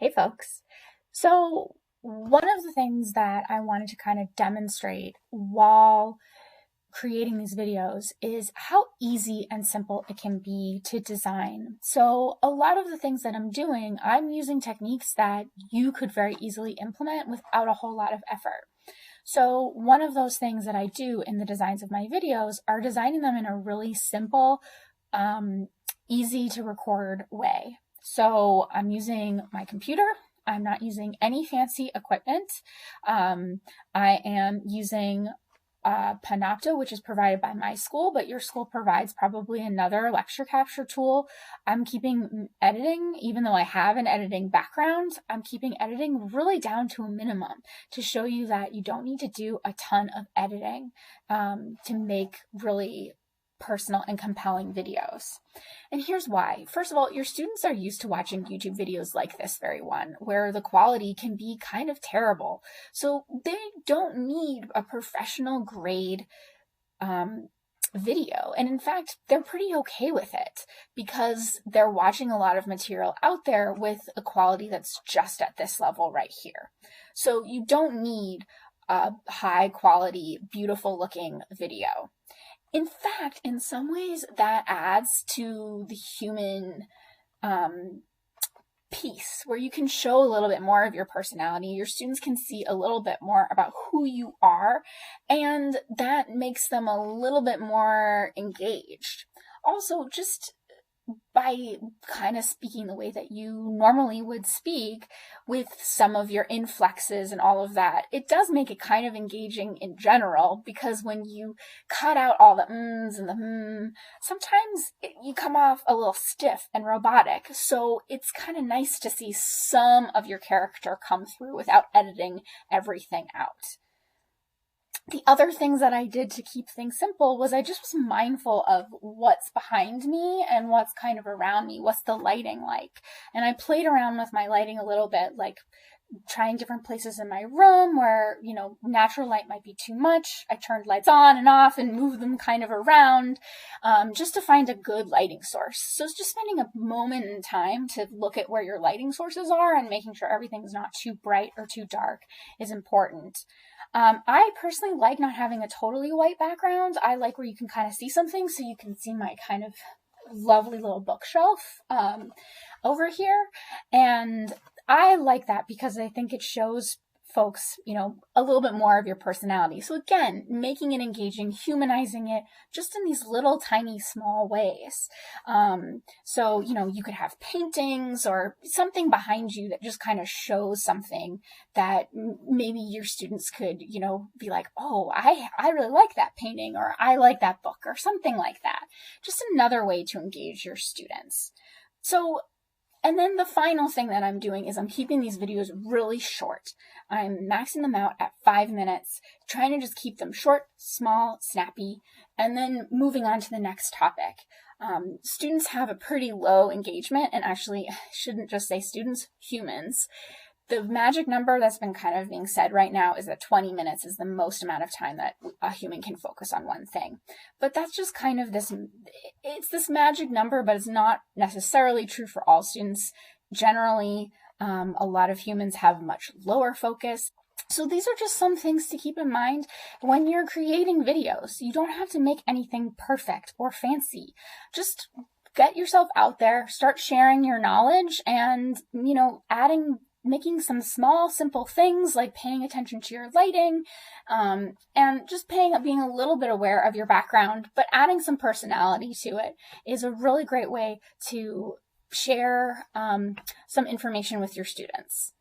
Hey folks. So one of the things that I wanted to kind of demonstrate while creating these videos is how easy and simple it can be to design. So a lot of the things that I'm doing, I'm using techniques that you could very easily implement without a whole lot of effort. So one of those things that I do in the designs of my videos are designing them in a really simple, easy to record way. So I'm using my computer. I'm not using any fancy equipment. I am using Panopto, which is provided by my school, but your school provides probably another lecture capture tool. I'm keeping editing, even though I have an editing background, I'm keeping editing really down to a minimum to show you that you don't need to do a ton of editing to make really personal and compelling videos. And here's why. First of all, your students are used to watching YouTube videos like this very one, where the quality can be kind of terrible. So they don't need a professional grade video. And in fact, they're pretty okay with it because they're watching a lot of material out there with a quality that's just at this level right here. So you don't need a high quality, beautiful looking video. In fact, in some ways, that adds to the human piece where you can show a little bit more of your personality. Your students can see a little bit more about who you are, and that makes them a little bit more engaged. Also, just by kind of speaking the way that you normally would speak with some of your inflexes and all of that, it does make it kind of engaging in general, because when you cut out all the ums and the sometimes you come off a little stiff and robotic. So it's kind of nice to see some of your character come through without editing everything out. The other things that I did to keep things simple was I just was mindful of what's behind me and what's kind of around me. What's the lighting like? And I played around with my lighting a little bit, like trying different places in my room where, natural light might be too much. I turned lights on and off and moved them kind of around just to find a good lighting source. So it's just spending a moment in time to look at where your lighting sources are and making sure everything's not too bright or too dark is important. I personally like not having a totally white background. I like where you can kind of see something, so you can see my kind of lovely little bookshelf over here. And I like that because I think it shows folks, a little bit more of your personality. So again, making it engaging, humanizing it just in these little tiny small ways. So, you could have paintings or something behind you that just kind of shows something that maybe your students could, be like, oh, I really like that painting, or I like that book, or something like that. Just another way to engage your students. So, and then the final thing that I'm doing is I'm keeping these videos really short. I'm maxing them out at 5 minutes, trying to just keep them short, small, snappy, and then moving on to the next topic. Students have a pretty low engagement, and actually, I shouldn't just say students, humans. The magic number that's been kind of being said right now is that 20 minutes is the most amount of time that a human can focus on one thing. But that's just kind of it's this magic number, but it's not necessarily true for all students. Generally, a lot of humans have much lower focus. So these are just some things to keep in mind when you're creating videos. You don't have to make anything perfect or fancy. Just get yourself out there, start sharing your knowledge, and, making some small, simple things like paying attention to your lighting, and just being a little bit aware of your background, but adding some personality to it is a really great way to share some information with your students.